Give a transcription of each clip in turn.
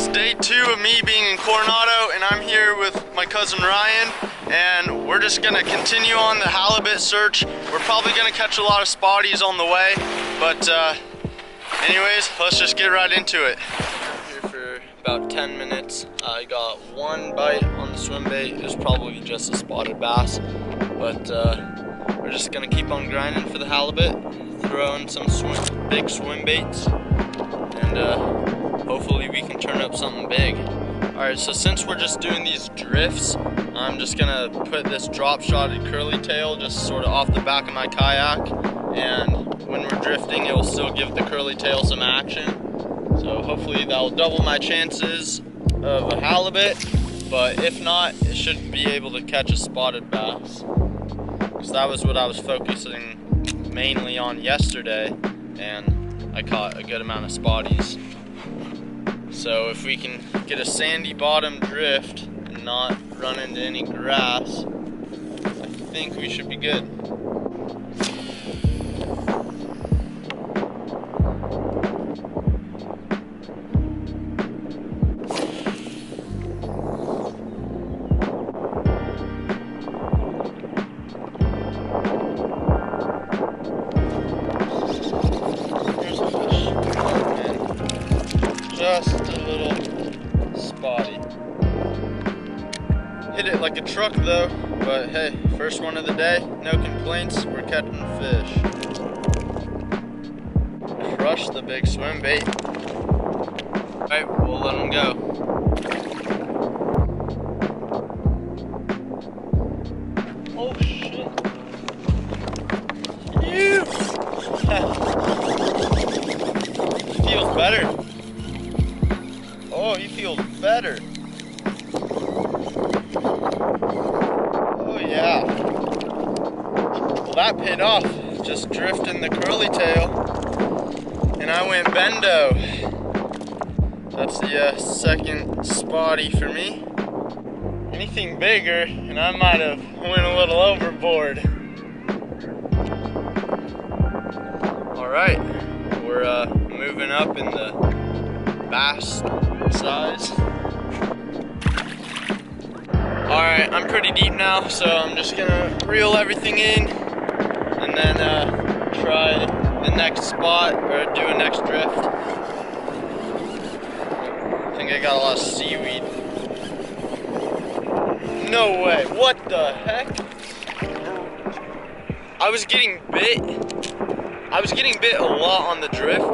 it's day 2 of me being in Coronado, and I'm here with my cousin Ryan, and we're just gonna continue on the halibut search. We're probably gonna catch a lot of spotties on the way, but anyways, let's just get right into it. Here for about 10 minutes. I got one bite on the swim bait. It was probably just a spotted bass, but we're just gonna keep on grinding for the halibut, throwing some big swim baits, and hopefully we can turn up something big. Alright, so since we're just doing these drifts, I'm just gonna put this drop-shotted curly tail just sort of off the back of my kayak, and when we're drifting it will still give the curly tail some action. So hopefully that'll double my chances of a halibut, but if not, it should be able to catch a spotted bass, because that was what I was focusing mainly on yesterday, and I caught a good amount of spotties. So if we can get a sandy bottom drift and not run into any grass, I think we should be good. Just a little spotty. Hit it like a truck though, but hey, first one of the day, no complaints, we're catching fish. Crush the big swim bait. Alright, we'll let them go. Oh shit. Ew! Feels better. Oh, he feels better. Oh yeah. Well, that paid off. Just drifting the curly tail, and I went bendo. That's the second spotty for me. Anything bigger, and I might have went a little overboard. All right, we're moving up in the bass size. Alright, I'm pretty deep now, so I'm just gonna reel everything in and then try the next spot, or do a next drift. I think I got a lot of seaweed. No way, what the heck? I was getting bit a lot on the drift.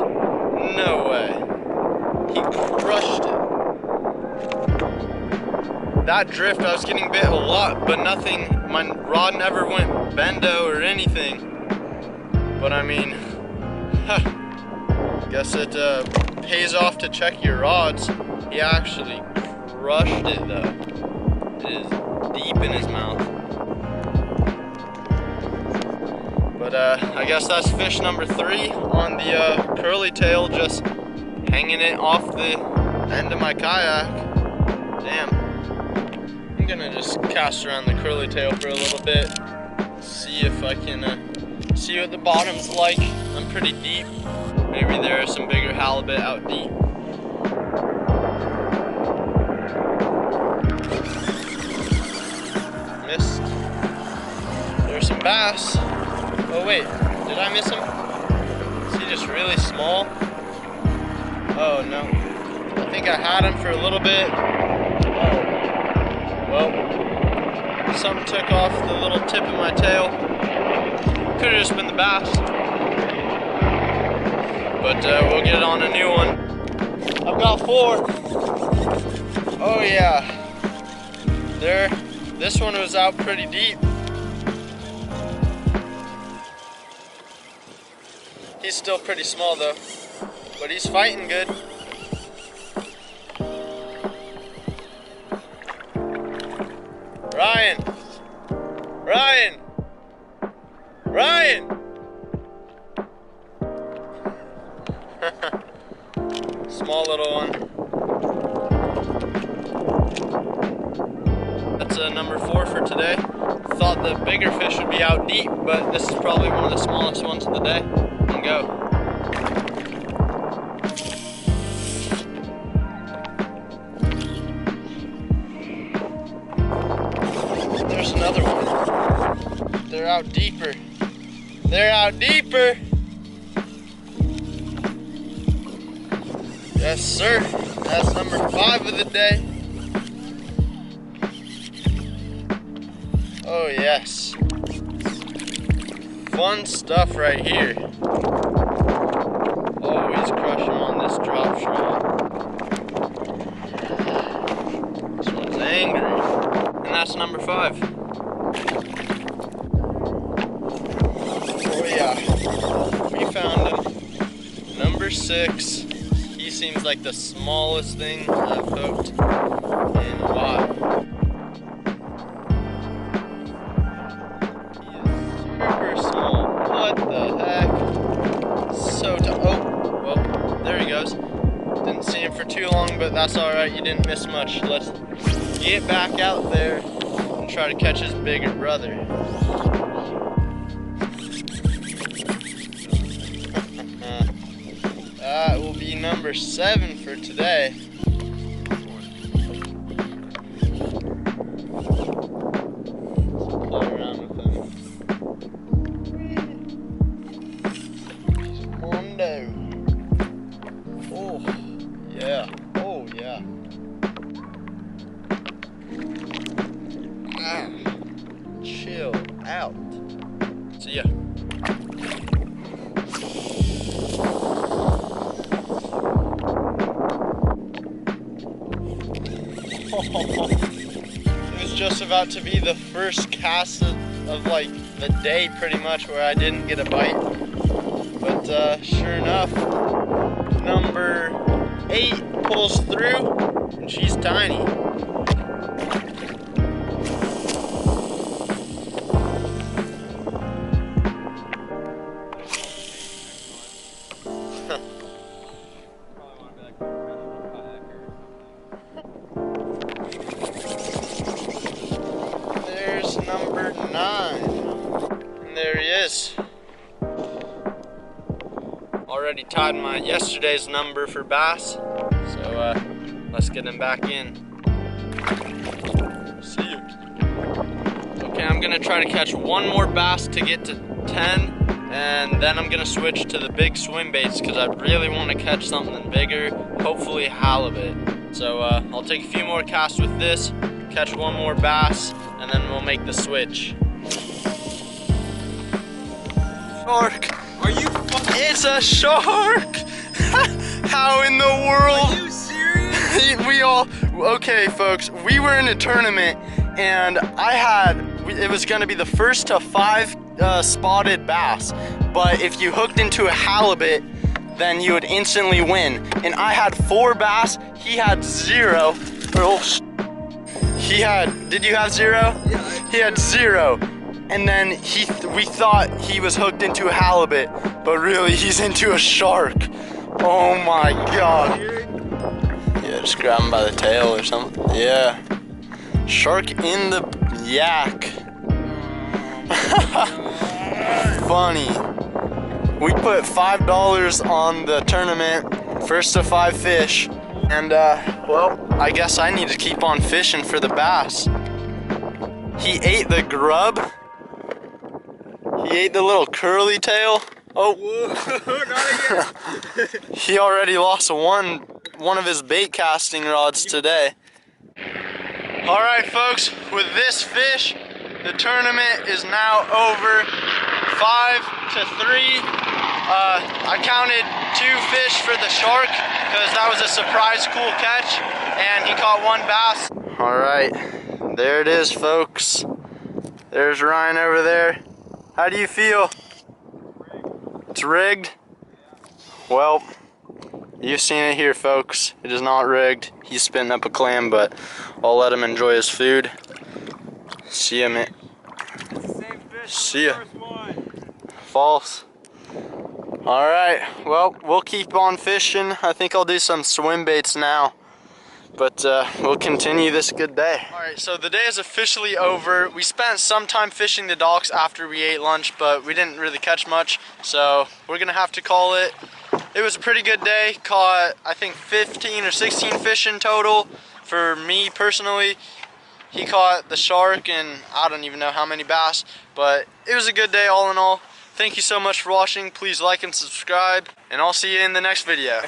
No way. He crushed it. That drift, I was getting bit a lot, but nothing, my rod never went bendo or anything. But I mean, guess it pays off to check your rods. He actually crushed it though. It is deep in his mouth. But I guess that's fish number 3 on the curly tail, just hanging it off the end of my kayak. Damn. I'm gonna just cast around the curly tail for a little bit, see if I can see what the bottom's like. I'm pretty deep. Maybe there are some bigger halibut out deep. Missed. There's some bass. Oh wait, did I miss him? Is he just really small? Oh no, I think I had him for a little bit. Oh, well, something took off the little tip of my tail. Could have just been the bass. But we'll get on a new one. I've got 4. Oh yeah. There, this one was out pretty deep. He's still pretty small though, but he's fighting good. Ryan! Ryan! Ryan! Small little one. That's number 4 for today. Thought the bigger fish would be out deep, but this is probably one of the smallest ones of the day. And go. they're out deeper. They're out deeper. Yes, sir. That's number 5 of the day. Oh, yes. Fun stuff right here. Always crushing on this drop shot. This one's angry. And that's number 5. Oh yeah. We found him. Number 6. He seems like the smallest thing I've hooked in a while. Super small. What the heck? So oh, well, there he goes. Didn't see him for too long, but that's alright. You didn't miss much. Let's get back out there and try to catch his bigger brother. That will be number 7 for today. Play around with him. Mondo. Oh, yeah. Oh, yeah. Ah, chill out. See ya. It was just about to be the first cast of like the day pretty much where I didn't get a bite. But sure enough, number 8 pulls through and she's tiny. Number 9, and there he is. Already tied my yesterday's number for bass, so let's get him back in. See you. Okay, I'm gonna try to catch one more bass to get to 10, and then I'm gonna switch to the big swim baits because I really want to catch something bigger, hopefully halibut. So I'll take a few more casts with this, catch one more bass, and then we'll make the switch. Shark! Are you fucking... It's a shark! How in the world? Are you serious? We all... Okay, folks, we were in a tournament, and it was gonna be the first to 5 spotted bass, but if you hooked into a halibut, then you would instantly win. And I had 4 bass, he had 0. He had, did you have 0? Yeah. He had 0. And then we thought he was hooked into a halibut, but really he's into a shark. Oh my God. Yeah, just grab him by the tail or something. Yeah. Shark in the yak. Funny. We put $5 on the tournament, first to 5 fish. And well, I guess I need to keep on fishing for the bass. He ate the grub. He ate the little curly tail. Oh, not again. He already lost one of his bait casting rods today. All right, folks, with this fish, the tournament is now over. 5 to 3. I counted 2 fish for the shark because that was a surprise cool catch, and he caught 1 bass. All right, there it is, folks. There's Ryan over there. How do you feel? It's rigged? Well, you've seen it here, folks. It is not rigged. He's spitting up a clam, but I'll let him enjoy his food. See ya, man. See ya. False. All right, well, we'll keep on fishing. I think I'll do some swim baits now, but we'll continue this good day. All right, so the day is officially over. We spent some time fishing the docks after we ate lunch, but we didn't really catch much, so we're gonna have to call it. It was a pretty good day. Caught, I think, 15 or 16 fish in total for me personally. He caught the shark and I don't even know how many bass, but it was a good day all in all. Thank you so much for watching. Please like and subscribe, and I'll see you in the next video.